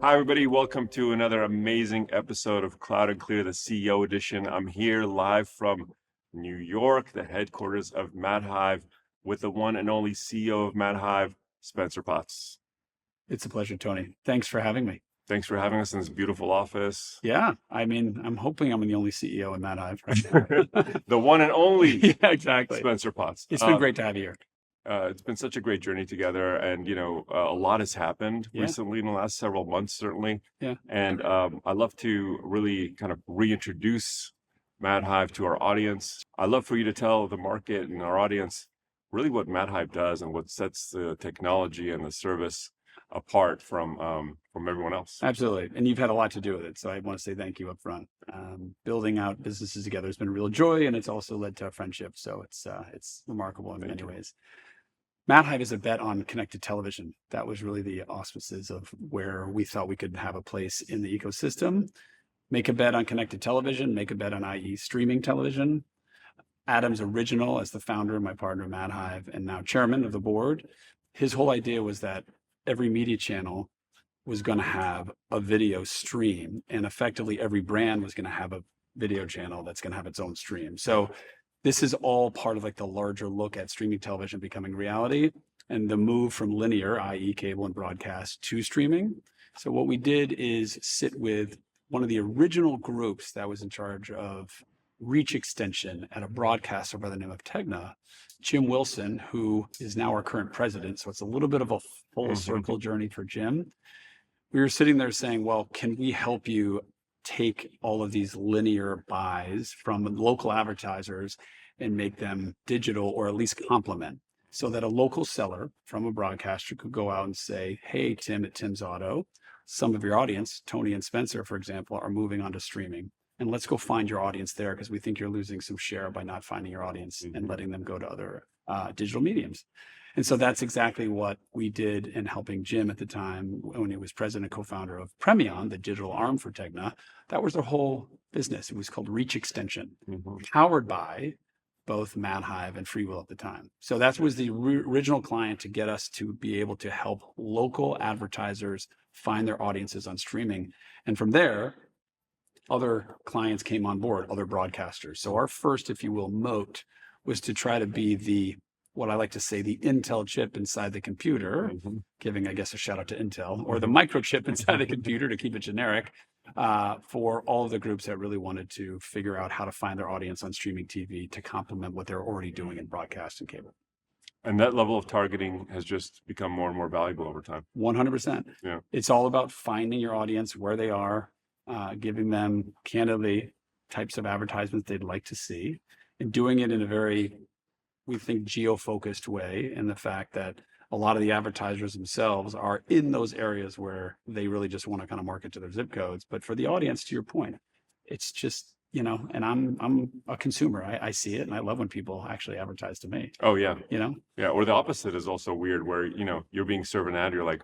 Hi, everybody. Welcome to another amazing episode of Cloud and Clear, the CEO edition. I'm here live from New York, the headquarters of Madhive, with the one and only CEO of Madhive, Spencer Potts. It's a pleasure, Tony. Thanks for having me. Thanks for having us in this beautiful office. Yeah, I mean, I'm hoping I'm the only CEO in Madhive right The one and only yeah, exactly. Spencer Potts. It's been great to have you here. It's been such a great journey together, and a lot has happened recently in the last several months, certainly. Yeah. And I'd love to really kind of reintroduce Madhive to our audience. I'd love for you to tell the market and our audience really what Madhive does and what sets the technology and the service apart from everyone else. Absolutely. And you've had a lot to do with it. So I want to say thank you up front. Building out businesses together has been a real joy, and it's also led to a friendship. So it's remarkable in many ways. Madhive is a bet on connected television. That was really the auspices of where we thought we could have a place in the ecosystem. Make a bet on connected television, make a bet on, i.e. streaming television. Adam's original as the founder, my partner Madhive, and now chairman of the board. His whole idea was that every media channel was going to have a video stream, and effectively every brand was going to have a video channel that's going to have its own stream. So this is all part of like the larger look at streaming television becoming reality and the move from linear, i.e. cable and broadcast, to streaming. So what we did is sit with one of the original groups that was in charge of reach extension at a broadcaster by the name of Tegna, Jim Wilson, who is now our current president. So it's a little bit of a full circle journey for Jim. We were sitting there saying, well, can we help you take all of these linear buys from local advertisers and make them digital, or at least complement, so that a local seller from a broadcaster could go out and say, hey, Tim at Tim's Auto, some of your audience, Tony and Spencer, for example, are moving on to streaming. And let's go find your audience there, because we think you're losing some share by not finding your audience and letting them go to other digital mediums. And so that's exactly what we did in helping Jim at the time when he was president and co-founder of Premion, the digital arm for Tegna. That was their whole business. It was called Reach Extension, powered by both Madhive and Freewill at the time. So that was the original client to get us to be able to help local advertisers find their audiences on streaming. And from there, other clients came on board, other broadcasters. So our first, if you will, moat was to try to be the, what I like to say, the Intel chip inside the computer, giving, I guess, a shout out to Intel, or the microchip inside the computer, to keep it generic, for all of the groups that really wanted to figure out how to find their audience on streaming TV to complement what they're already doing in broadcast and cable. And that level of targeting has just become more and more valuable over time. 100%. Yeah. It's all about finding your audience where they are, giving them candidly types of advertisements they'd like to see, and doing it in a very, we think, geo-focused way, in the fact that a lot of the advertisers themselves are in those areas where they really just want to kind of market to their zip codes. But for the audience, to your point, it's just, and I'm a consumer. I see it, and I love when people actually advertise to me. Oh, yeah. Yeah. Or the opposite is also weird, where, you're being served an ad, you're like,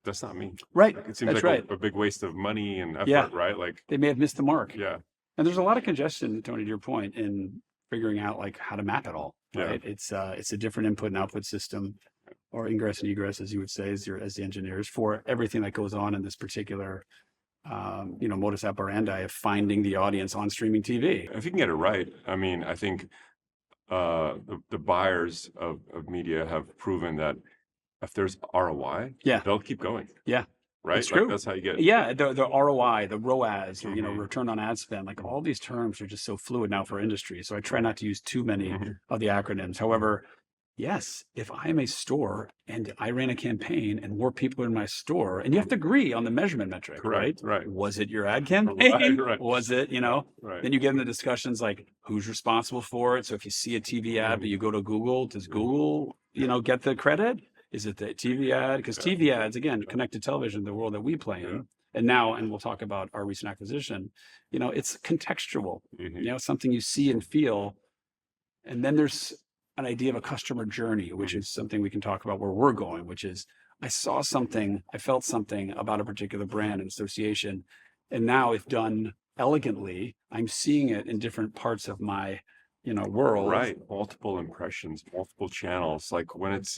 that's not me. Right. Like, it seems That's like right. a big waste of money and effort, right? Like, they may have missed the mark. Yeah. And there's a lot of congestion, Tony, to your point, in figuring out like how to map it all. Right. Yeah. It's a different input and output system, or ingress and egress, as you would say, as the engineers, for everything that goes on in this particular modus operandi of finding the audience on streaming TV. If you can get it right, I mean, I think the buyers of media have proven that if there's ROI, they'll keep going. Yeah. Right? It's true. Like, that's how you get it. Yeah, the ROI, the ROAS, or, return on ad spend, like all these terms are just so fluid now for industry. So I try not to use too many of the acronyms. However, yes, if I'm a store and I ran a campaign and more people are in my store, and you have to agree on the measurement metric, right? Was it your ad campaign? Right. Was it, Right. Then you get into discussions like who's responsible for it. So if you see a TV ad, but you go to Google, does Google, get the credit? Is it the TV ad? Because TV ads, again, connected television, the world that we play in, and now, and we'll talk about our recent acquisition, it's contextual, something you see and feel. And then there's an idea of a customer journey, which is something we can talk about where we're going, which is I saw something, I felt something about a particular brand and association. And now, if done elegantly, I'm seeing it in different parts of my, world. Right. Multiple impressions, multiple channels. Like when it's,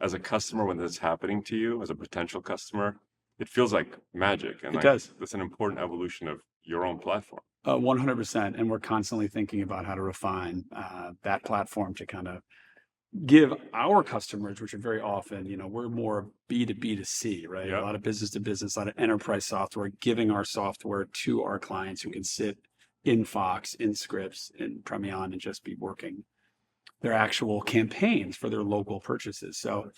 as a customer, when this is happening to you as a potential customer, it feels like magic, and It like does. that's an important evolution of your own platform. 100%. And we're constantly thinking about how to refine that platform to kind of give our customers, which are very often, we're more B2B2C, right? Yeah. A lot of business to business, a lot of enterprise software, giving our software to our clients who can sit in Fox, in Scripps, in Premion, and just be working their actual campaigns for their local purchases. So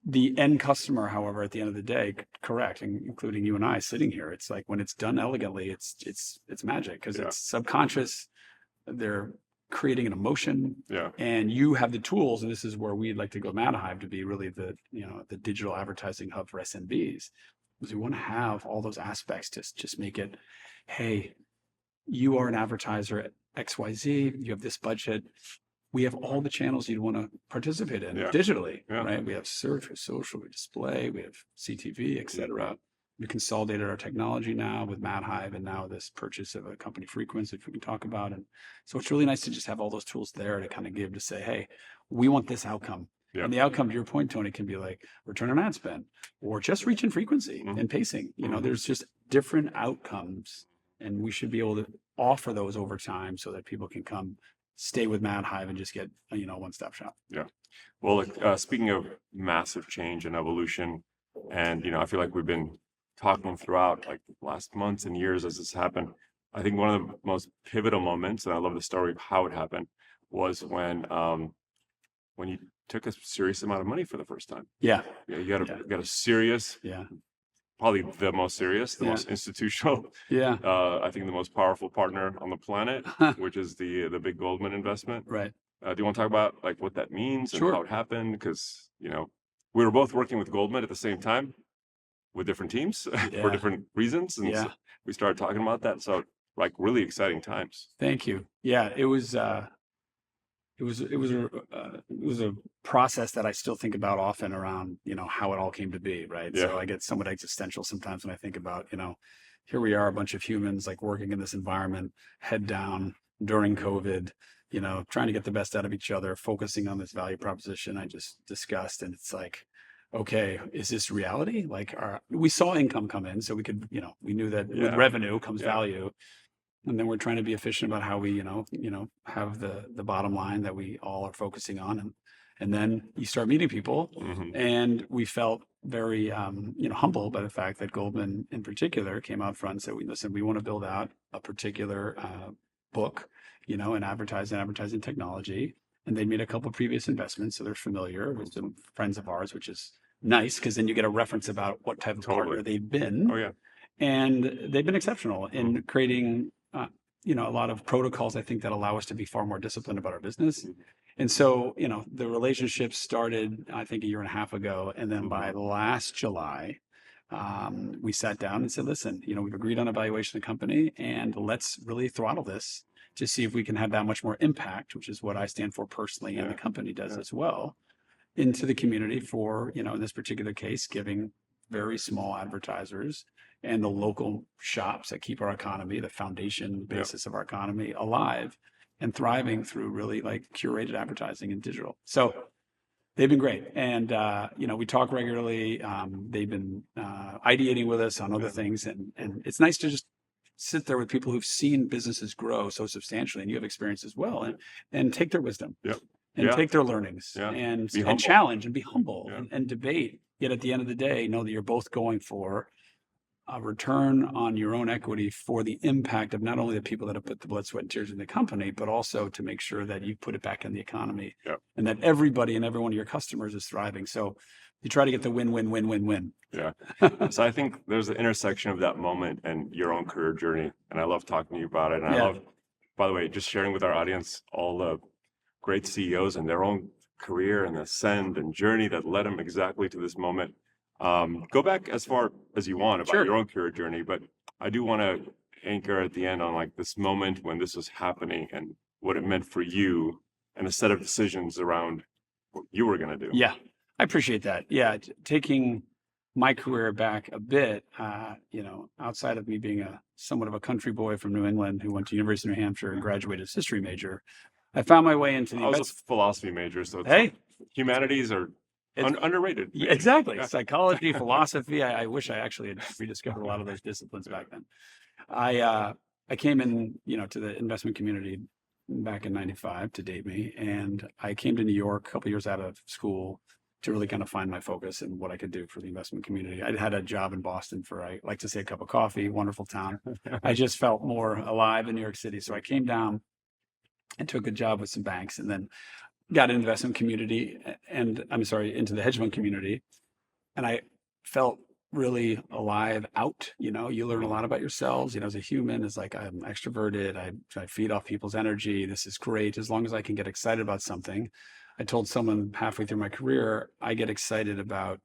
the end customer, however, at the end of the day, correct, including you and I sitting here, it's like when it's done elegantly, it's magic because it's subconscious. They're creating an emotion, and you have the tools, and this is where we'd like to go Madhive to be really the digital advertising hub for SMBs, because we want to have all those aspects to just make it, hey, you are an advertiser at XYZ, you have this budget, we have all the channels you'd want to participate in digitally, right? We have search, we have social, we have display, we have CTV, etc. We consolidated our technology now with Madhive, and now this purchase of a company, Frequence, which we can talk about. And so it's really nice to just have all those tools there to kind of give, to say, hey, we want this outcome. And the outcome, to your point, Tony, can be like return on ad spend, or just reach in frequency and pacing. There's just different outcomes, and we should be able to offer those over time so that people can come stay with Madhive and just get a one-stop shop. Yeah. Well, speaking of massive change and evolution, and I feel like we've been talking throughout like the last months and years as this happened. I think one of the most pivotal moments, and I love the story of how it happened, was when you took a serious amount of money for the first time. Yeah. You got a serious, probably the most serious, the most institutional, I think the most powerful partner on the planet, which is the big Goldman investment. Right. Do you want to talk about like what that means and how it happened? Because we were both working with Goldman at the same time, with different teams for different reasons, and so we started talking about that. So like really exciting times. Thank you. Yeah, it was a process that I still think about often around how it all came to be, right? So I get somewhat existential sometimes when I think about here we are, a bunch of humans like working in this environment, head down during COVID, trying to get the best out of each other, focusing on this value proposition I just discussed, and it's like, okay, is this reality? Like, we saw income come in, so we could, we knew that with revenue comes value, and then we're trying to be efficient about how we, have the bottom line that we all are focusing on, and then you start meeting people, and we felt very, humbled by the fact that Goldman, in particular, came out front and said, "Listen, we want to build out a particular book, in advertising technology." And they made a couple of previous investments, so they're familiar with some friends of ours, which is nice because then you get a reference about what type of partner they've been. Oh yeah, and they've been exceptional in creating, a lot of protocols, I think, that allow us to be far more disciplined about our business. And so, the relationship started, I think, a year and a half ago, and then by last July, we sat down and said, "Listen, we've agreed on a valuation of the company, and let's really throttle this to see if we can have that much more impact," which is what I stand for personally, and the company does as well, into the community for, in this particular case, giving very small advertisers and the local shops that keep our economy, the foundation basis of our economy, alive and thriving through really like curated advertising and digital. So they've been great. And, we talk regularly. They've been ideating with us on other things. And it's nice to just sit there with people who've seen businesses grow so substantially, and you have experience as well, and take their wisdom and take their learnings and challenge and be humble and debate. Yet at the end of the day, know that you're both going for a return on your own equity for the impact of not only the people that have put the blood, sweat, and tears in the company, but also to make sure that you put it back in the economy and that everybody and every one of your customers is thriving. So you try to get the win, win, win, win, win. Yeah. So I think there's the intersection of that moment and your own career journey. And I love talking to you about it. And I love, by the way, just sharing with our audience all the great CEOs and their own career and ascend and journey that led them exactly to this moment. Go back as far as you want about your own career journey, but I do want to anchor at the end on like this moment when this was happening and what it meant for you and a set of decisions around what you were going to do. Yeah, I appreciate that. Yeah, taking my career back a bit, outside of me being somewhat of a country boy from New England who went to University of New Hampshire and graduated as history major, I found my way into the... I was a philosophy major, so humanities are Underrated. Yeah, exactly. Psychology, philosophy. I wish I actually had rediscovered a lot of those disciplines back then. I came in, to the investment community back in '95 to date me, and I came to New York a couple years out of school to really kind of find my focus and what I could do for the investment community. I'd had a job in Boston for, I like to say, a cup of coffee, wonderful town. I just felt more alive in New York City. So I came down and took a job with some banks, and then got into investment community into the hedge fund community. And I felt really alive out, you learn a lot about yourselves, as a human. It's like, I'm extroverted. I feed off people's energy. This is great. As long as I can get excited about something. I told someone halfway through my career, I get excited about,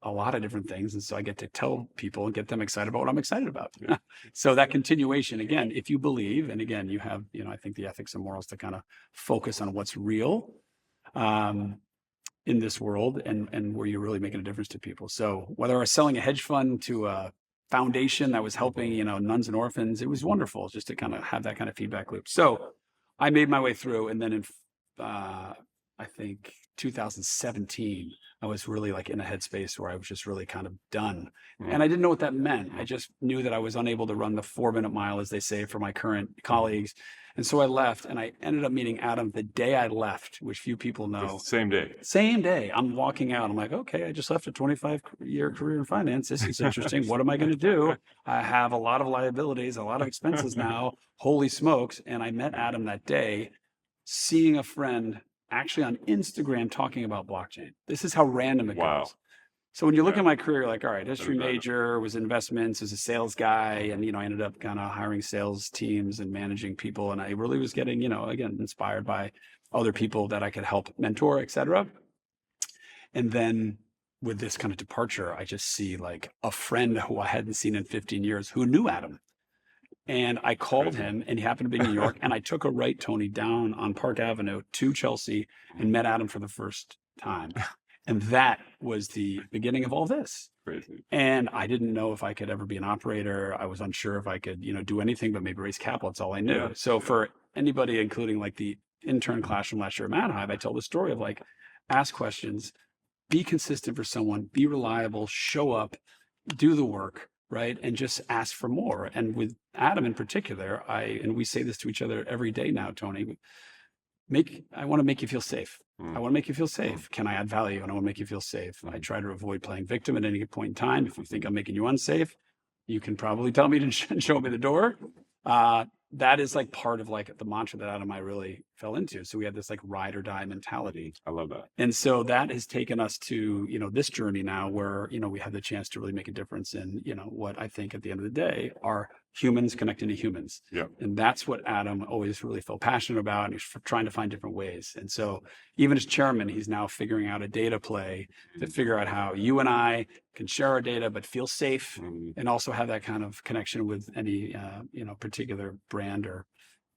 a lot of different things. And so I get to tell people and get them excited about what I'm excited about. Yeah. So that continuation, again, if you believe, and again, you have, I think the ethics and morals to kind of focus on what's real in this world and where you're really making a difference to people. So whether I was selling a hedge fund to a foundation that was helping, nuns and orphans, it was wonderful just to kind of have that kind of feedback loop. So I made my way through, and then in, I think 2017, I was really like in a headspace where I was just really kind of done. And I didn't know what that meant. I just knew that I was unable to run the 4-minute mile, as they say, for my current colleagues. And so I left, and I ended up meeting Adam the day I left, which few people know. Same day. Same day. I'm walking out. I'm like, okay, I just left a 25-year career in finance. This is interesting. What am I going to do? I have a lot of liabilities, a lot of expenses now. Holy smokes. And I met Adam that day, seeing a friend actually on Instagram talking about blockchain. This is how random it goes. So when you look at my career, you're like, all right, history major, was investments, was a sales guy. And, I ended up kind of hiring sales teams and managing people. And I really was getting, again, inspired by other people that I could help mentor, et cetera. And then with this kind of departure, I just see like a friend who I hadn't seen in 15 years who knew Adam. And I called him, and he happened to be in New York. And I took a right, Tony, down on Park Avenue to Chelsea and met Adam for the first time. And that was the beginning of all this. Crazy. And I didn't know if I could ever be an operator. I was unsure if I could, do anything but maybe raise capital. That's all I knew. Yeah. So for anybody, including like the intern class from last year at Madhive, I tell the story of like, ask questions, be consistent for someone, be reliable, show up, do the work. Right. And just ask for more. And with Adam in particular, and we say this to each other every day now, Tony, I want to make you feel safe. I want to make you feel safe. Can I add value? And I want to make you feel safe. I try to avoid playing victim at any point in time. If you think I'm making you unsafe, you can probably tell me to show me the door. That is like part of like the mantra that Adam and I really fell into. So we have this like ride or die mentality. I love that. And so that has taken us to, this journey now where, we have the chance to really make a difference in, what I think at the end of the day are humans connecting to humans. Yeah. And that's what Adam always really felt passionate about. And he's trying to find different ways. And so even as chairman, he's now figuring out a data play to figure out how you and I can share our data, but feel safe and also have that kind of connection with any, particular brand or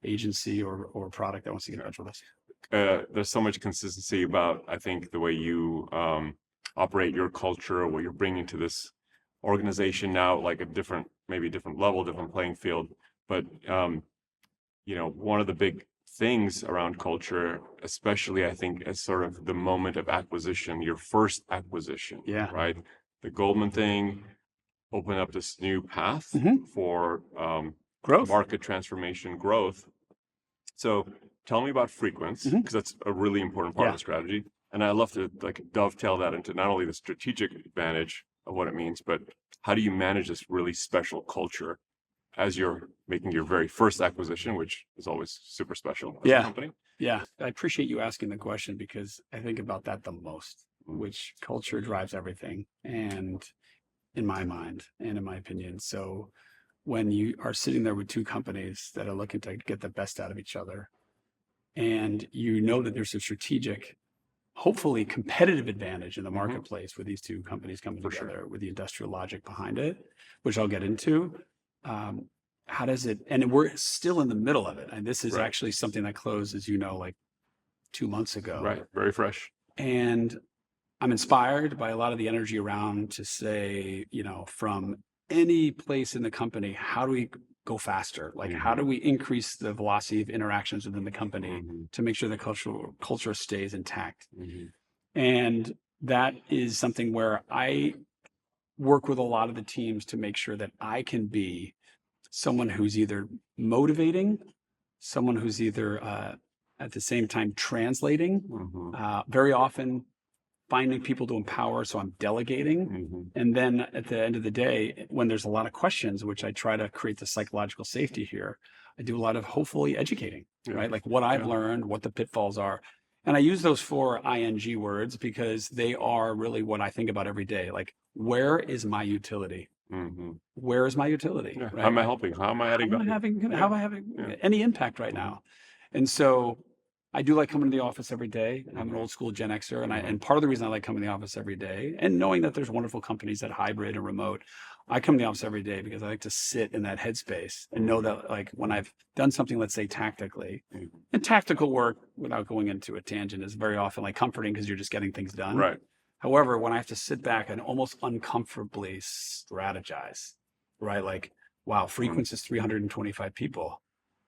agency or product that wants to get in touch with us. There's so much consistency about, I think, the way you operate your culture, what you're bringing to this organization now, like maybe a different level, different playing field. But, one of the big things around culture, especially I think as sort of the moment of acquisition, your first acquisition, right? The Goldman thing opened up this new path for growth, market transformation, growth. So tell me about Frequence, because that's a really important part of the strategy. And I love to like dovetail that into not only the strategic advantage of what it means, but how do you manage this really special culture as you're making your very first acquisition, which is always super special as a company? Yeah, I appreciate you asking the question because I think about that the most, which culture drives everything. And in my mind and in my opinion. So when you are sitting there with two companies that are looking to get the best out of each other, and that there's a strategic, hopefully competitive advantage in the marketplace with these two companies coming together with the industrial logic behind it, which I'll get into. How does it, and we're still in the middle of it. And this is actually something that closed, as you know, like 2 months ago. Right, very fresh. And I'm inspired by a lot of the energy around to say, from any place in the company, how do we go faster? Like, how do we increase the velocity of interactions within the company to make sure the culture stays intact? And that is something where I work with a lot of the teams to make sure that I can be someone who's either motivating, someone who's either at the same time translating, very often finding people to empower. So I'm delegating. And then at the end of the day, when there's a lot of questions, which I try to create the psychological safety here, I do a lot of hopefully educating, right? Like what I've learned, what the pitfalls are. And I use those 4 ING words because they are really what I think about every day. Like, where is my utility? Where is my utility? Yeah. Right? How am I helping? How am I adding value? How am I having any impact right now? And so I do like coming to the office every day. I'm an old school Gen Xer, and part of the reason I like coming to the office every day, and knowing that there's wonderful companies that hybrid and remote, I come to the office every day because I like to sit in that headspace and know that, like, when I've done something, let's say tactically, and tactical work, without going into a tangent, is very often like comforting because you're just getting things done. Right. However, when I have to sit back and almost uncomfortably strategize, right? Like, wow, Frequence is 325 people.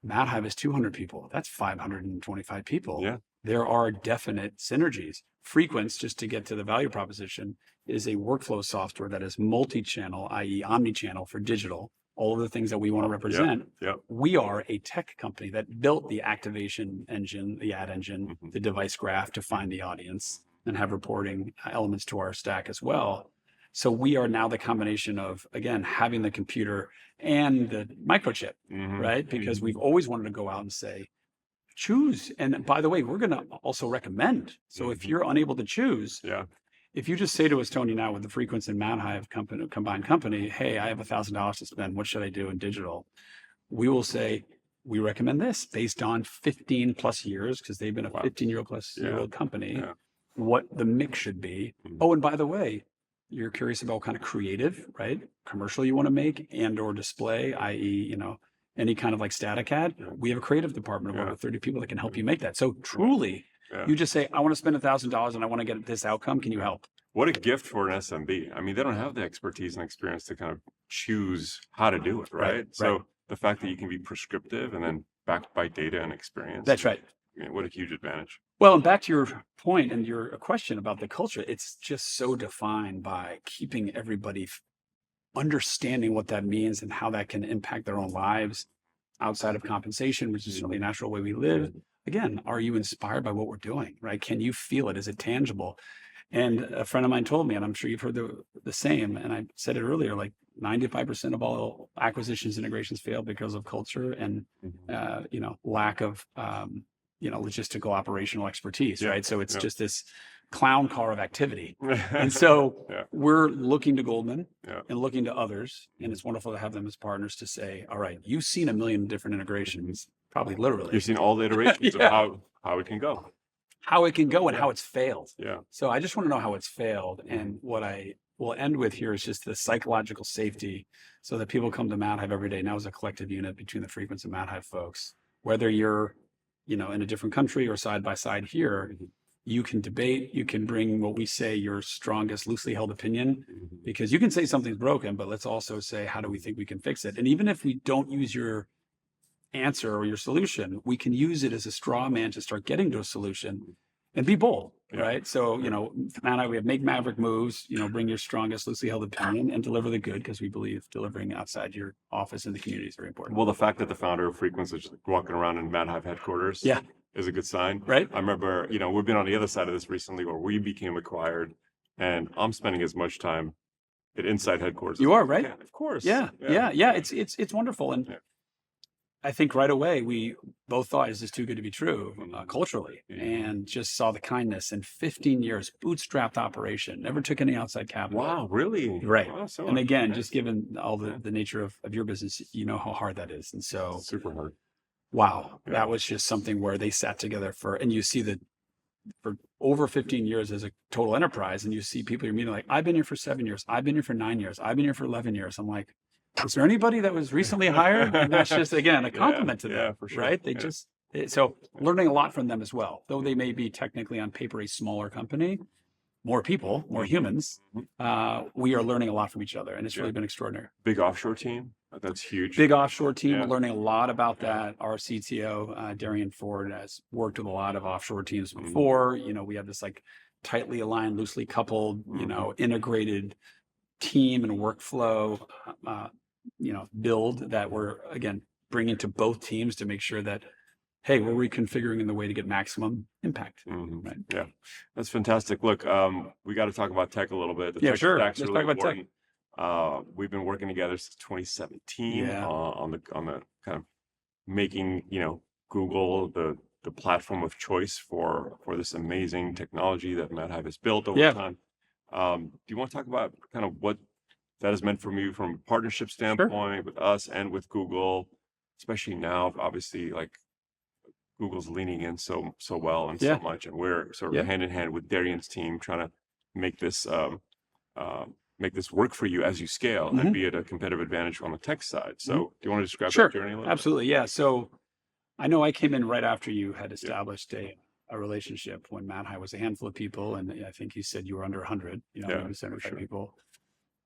Madhive is 200 people. That's 525 people. Yeah. There are definite synergies. Frequence, just to get to the value proposition, is a workflow software that is multi-channel, i.e. omni-channel for digital, all of the things that we want to represent. We are a tech company that built the activation engine, the ad engine, the device graph to find the audience and have reporting elements to our stack as well. So we are now the combination of, again, having the computer and the microchip, right? Because we've always wanted to go out and say, choose. And by the way, we're going to also recommend. So if you're unable to choose, if you just say to us, Tony, now with the Frequence and Madhive combined company, hey, I have $1,000 to spend. What should I do in digital? We will say, we recommend this based on 15 plus years, because they've been a 15-year-old company, what the mix should be. Oh, and by the way, you're curious about what kind of creative, right? Commercial you want to make and or display, i.e., any kind of like static ad. We have a creative department of over 30 people that can help you make that. So truly, you just say, I want to spend $1,000 and I want to get this outcome. Can you help? What a gift for an SMB. I mean, they don't have the expertise and experience to kind of choose how to do it, right? So the fact that you can be prescriptive and then backed by data and experience. That's right. What a huge advantage. Well, and back to your point and your question about the culture, it's just so defined by keeping everybody understanding what that means and how that can impact their own lives outside of compensation, which is certainly a natural way we live. Again, are you inspired by what we're doing, right? Can you feel it? Is it tangible? And a friend of mine told me, and I'm sure you've heard the same, and I said it earlier, like 95% of all acquisitions, integrations fail because of culture and, lack of, logistical operational expertise, right? So it's just this clown car of activity. And so we're looking to Goldman and looking to others, and it's wonderful to have them as partners to say, all right, you've seen a million different integrations, probably literally. You've seen all the iterations of how it can go. How it can go and how it's failed. Yeah. So I just want to know how it's failed. And what I will end with here is just the psychological safety so that people come to Madhive every day now as a collective unit between the Frequence and Madhive folks. Whether you're, in a different country or side by side here, you can debate, you can bring what we say your strongest loosely held opinion, because you can say something's broken, but let's also say, how do we think we can fix it? And even if we don't use your answer or your solution, we can use it as a straw man to start getting to a solution and be bold, right? So, Matt, we have make maverick moves, bring your strongest loosely held opinion and deliver the good, because we believe delivering outside your office and the community is very important. Well, the fact that the founder of Frequence is walking around in Madhive headquarters is a good sign. Right. I remember, we've been on the other side of this recently where we became acquired, and I'm spending as much time at inside headquarters. You are, right? Of course. Yeah. It's wonderful. And I think right away we both thought, is this too good to be true culturally? And just saw the kindness. And 15 years, bootstrapped operation, never took any outside capital. Wow, really? Right. Wow, so and again, just given all the nature of your business, you know how hard that is. And so super hard. Wow, that was just something where they sat together and you see for over 15 years as a total enterprise, and you see people you're meeting like, I've been here for 7 years, I've been here for 9 years, I've been here for 11 years. I'm like, is there anybody that was recently hired? And that's just, again, a compliment to them, for sure. right? So learning a lot from them as well, though they may be technically on paper a smaller company, more people, more humans, we are learning a lot from each other, and it's really been extraordinary. Big offshore team, that's huge. Big offshore team, we're learning a lot about that. Our CTO, Darian Ford, has worked with a lot of offshore teams before. We have this like tightly aligned, loosely coupled, integrated team and workflow, build that we're, again, bringing to both teams to make sure that, hey, we're reconfiguring in the way to get maximum impact. Right? Yeah, that's fantastic. Look, we got to talk about tech a little bit. The Yeah, tech sure. stack's Let's really talk about important. We've been working together since 2017 on the kind of making Google the platform of choice for this amazing technology that Madhive has built over time. Do you want to talk about kind of what that has meant for you from a partnership standpoint with us and with Google, especially now, obviously, like Google's leaning in so well and so much, and we're sort of hand in hand with Darian's team trying to make this work for you as you scale and be at a competitive advantage on the tech side. So do you want to describe that journey a little bit? Absolutely. Yeah. So I know I came in right after you had established a relationship when Madhive was a handful of people, and I think you said you were under 100, maybe 75 people.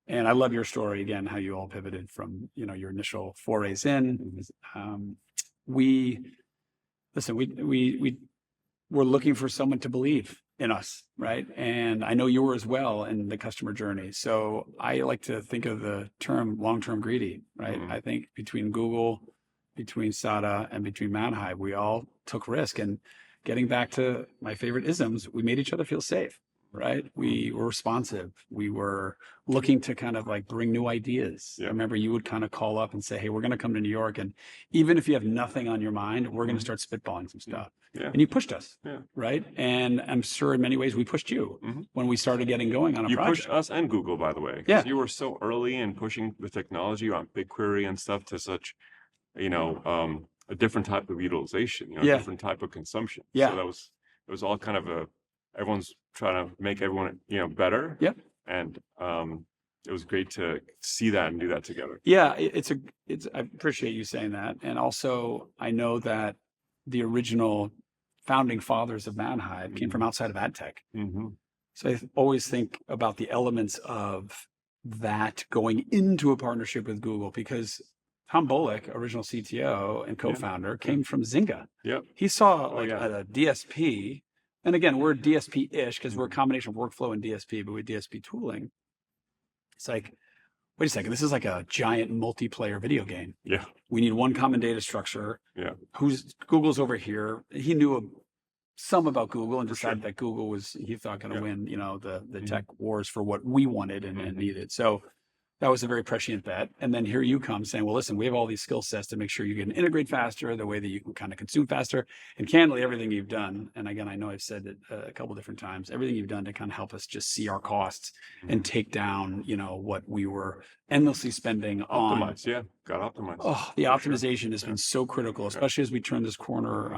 And I love your story again, how you all pivoted from your initial forays in. We were looking for someone to believe in us, right? And I know you were as well in the customer journey. So I like to think of the term long-term greedy, right? I think between Google, between SADA, and between Madhive, we all took risk. And getting back to my favorite isms, we made each other feel safe, right? We were responsive. We were looking to kind of like bring new ideas. I remember you would kind of call up and say, hey, we're going to come to New York. And even if you have nothing on your mind, we're going to start spitballing some stuff. And you pushed us, right? And I'm sure in many ways we pushed you when we started getting going on a project. You pushed us and Google, by the way. Yeah. You were so early in pushing the technology on BigQuery and stuff to such, a different type of utilization, a different type of consumption. So it was all kind of everyone's trying to make everyone, better. And it was great to see that and do that together. Yeah, I appreciate you saying that. And also I know that the original founding fathers of Madhive came from outside of ad tech. So I always think about the elements of that going into a partnership with Google, because Tom Bullock, original CTO and co-founder, came from Zynga. He saw a DSP, and again, we're DSP-ish because we're a combination of workflow and DSP, but with DSP tooling, it's like, wait a second, this is like a giant multiplayer video game. We need one common data structure. Google's over here. He knew some about Google and decided that Google was, he thought, going to win, the tech wars for what we wanted and needed. So that was a very prescient bet. And then here you come saying, well, listen, we have all these skill sets to make sure you can integrate faster, the way that you can kind of consume faster. And candidly, everything you've done, and again, I know I've said it a couple of different times, everything you've done to kind of help us just see our costs and take down, what we were endlessly spending on. Got optimized. Oh, the optimization has been so critical, especially as we turn this corner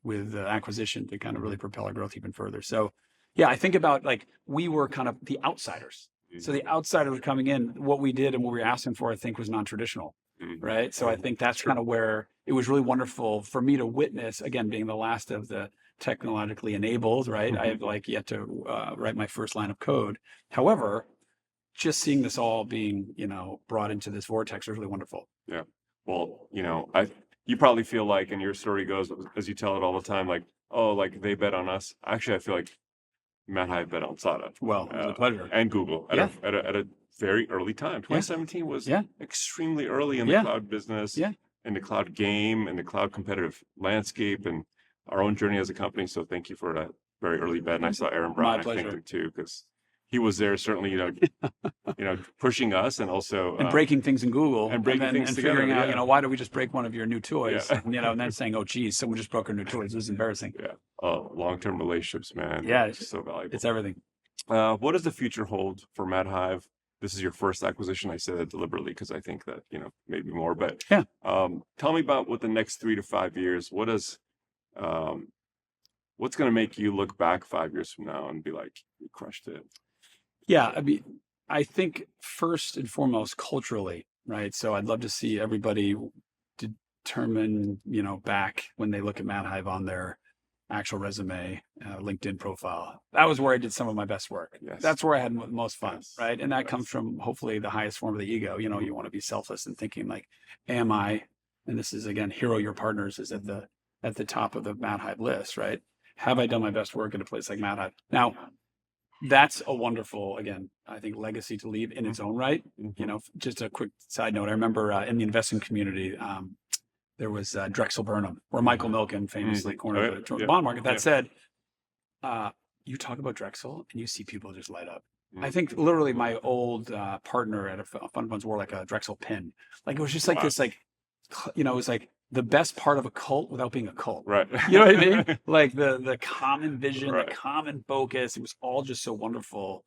with acquisition to kind of really propel our growth even further. So yeah, I think about like, we were kind of the outsiders. So the outsiders coming in, what we did and what we were asking for, I think, was non-traditional, right? So I think that's kind of where it was really wonderful for me to witness, again, being the last of the technologically enabled, right? I have yet to write my first line of code. However, just seeing this all being, brought into this vortex was really wonderful. Yeah. Well, you probably feel like, and your story goes, as you tell it all the time, like, oh, like they bet on us. Actually, I feel like Madhive bet on SADA. Well, it was a pleasure. And Google at a very early time. 2017 was extremely early in the cloud business, in the cloud game, in the cloud competitive landscape, and our own journey as a company. So thank you for that very early bet. And I saw Aaron Brown, I thanked him too, because he was there certainly, pushing us and also and breaking things in Google and breaking things and together, figuring out, why don't we just break one of your new toys? And then saying, oh, geez, someone just broke our new toys. It was embarrassing. Long-term relationships, man. Yeah, it's so valuable. It's everything. What does the future hold for Madhive? This is your first acquisition. I say that deliberately because I think that, maybe more, but tell me about what the next 3 to 5 years, what's going to make you look back 5 years from now and be like, you crushed it? Yeah, I mean, I think first and foremost, culturally, right? So I'd love to see everybody determine, back when they look at Madhive on their actual resume, LinkedIn profile. That was where I did some of my best work. That's where I had most fun, right? And that comes from hopefully the highest form of the ego. You want to be selfless and thinking like, am I, and this is again, hero your partners is at the top of the Madhive list, right? Have I done my best work at a place like Madhive? Now, that's a wonderful, again, I think, legacy to leave in its own right. Just a quick side note. I remember in the investing community, there was Drexel Burnham, or Michael Milken famously cornered the bond market. That said, you talk about Drexel and you see people just light up. I think literally my old partner at a fund funds wore like a Drexel pin. Like it was just like this, like, it was like the best part of a cult without being a cult. Right. You know what I mean? Like the common vision, the common focus. It was all just so wonderful.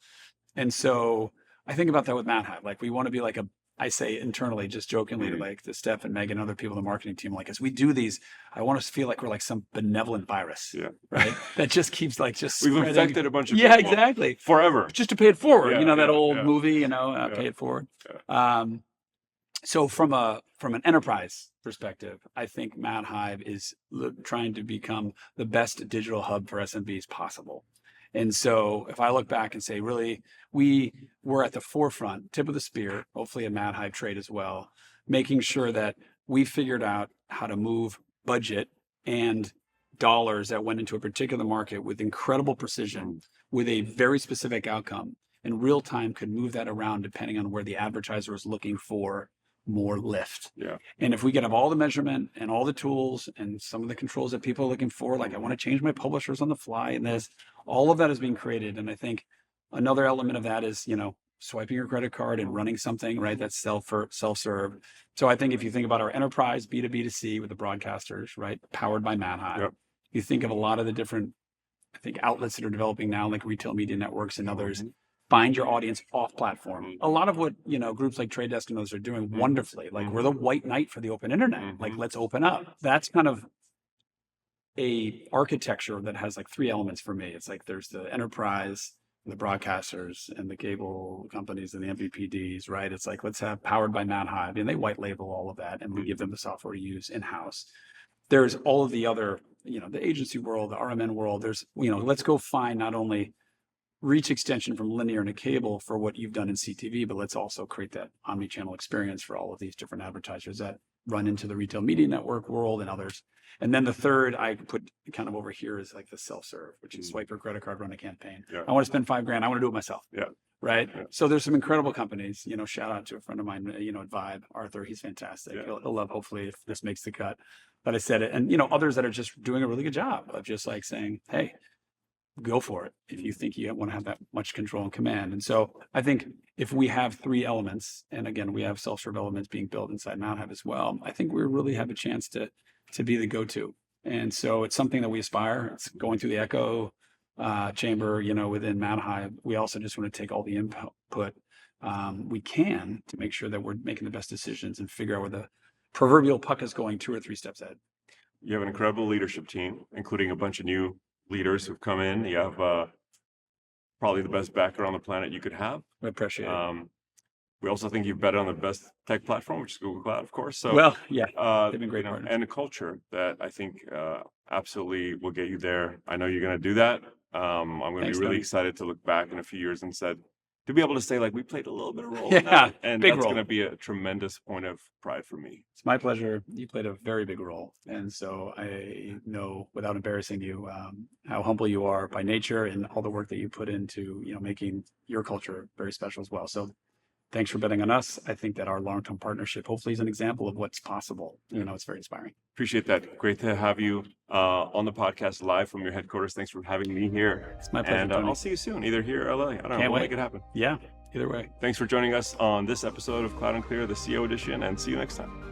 And so I think about that with Madhive. Like we want to be like I say internally, just jokingly, to Steph and Megan and other people on the marketing team, like as we do these, I want us to feel like we're like some benevolent virus, right? That just keeps like we've infected a bunch of people. Yeah, exactly. Forever. Just to pay it forward. That old movie, pay it forward. So from an enterprise perspective, I think Madhive is trying to become the best digital hub for SMBs possible. And so if I look back and say, really, we were at the forefront, tip of the spear, hopefully a Madhive trade as well, making sure that we figured out how to move budget and dollars that went into a particular market with incredible precision, with a very specific outcome, in real time could move that around depending on where the advertiser is looking for more lift. And if we could have all the measurement and all the tools and some of the controls that people are looking for, like I want to change my publishers on the fly and this, all of that is being created. And I think another element of that is, swiping your credit card and running something, right? That's self-serve. So I think if you think about our enterprise B2B2C with the broadcasters, right? Powered by Madhive, you think of a lot of the different, I think, outlets that are developing now, like retail media networks and others. Find your audience off platform. A lot of what, groups like Trade Desk and those are doing wonderfully. Like we're the white knight for the open internet. Like let's open up. That's kind of a architecture that has like three elements for me. It's like there's the enterprise, the broadcasters and the cable companies and the MVPDs, right? It's like, let's have powered by Madhive, and they white label all of that and we give them the software to use in-house. There's all of the other, the agency world, the RMN world. There's, let's go find not only reach extension from linear and a cable for what you've done in CTV, but let's also create that omni-channel experience for all of these different advertisers that run into the retail media network world and others. And then the third I put kind of over here is like the self-serve, which is swipe your credit card, run a campaign. I want to spend $5,000. I want to do it myself. Right. So there's some incredible companies, shout out to a friend of mine, at Vibe, Arthur. He's fantastic. He'll love, hopefully, if this makes the cut, that I said it. And, others that are just doing a really good job of just like saying, hey, go for it if you think you want to have that much control and command. And so I think if we have three elements, and again, we have self-serve elements being built inside Madhive as well, I think we really have a chance to be the go-to. And so it's something that we aspire. It's going through the echo chamber, within Madhive. We also just want to take all the input we can to make sure that we're making the best decisions and figure out where the proverbial puck is going 2 or 3 steps ahead. You have an incredible leadership team, including a bunch of new leaders who've come in. You have probably the best backer on the planet you could have. I appreciate it. We also think you've bet on the best tech platform, which is Google Cloud, of course. So, they've been great partners. And a culture that I think absolutely will get you there. I know you're going to do that. I'm going to be really excited to look back in a few years and to be able to say, like, we played a little bit of role in that. And that's going to be a tremendous point of pride for me. It's my pleasure. You played a very big role. And so I know, without embarrassing you, how humble you are by nature and all the work that you put into, making your culture very special as well. So thanks for betting on us. I think that our long-term partnership hopefully is an example of what's possible. It's very inspiring. Appreciate that. Great to have you on the podcast live from your headquarters. Thanks for having me here. It's my pleasure, and Tony. I'll see you soon, either here or LA. I don't know. We'll make it happen. Yeah, either way. Thanks for joining us on this episode of Cloud and Clear, the CEO edition, and see you next time.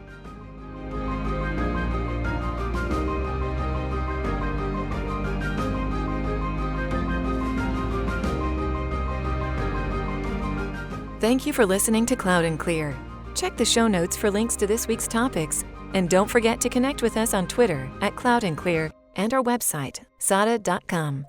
Thank you for listening to Cloud and Clear. Check the show notes for links to this week's topics. And don't forget to connect with us on Twitter @Cloud and Clear and our website, sada.com.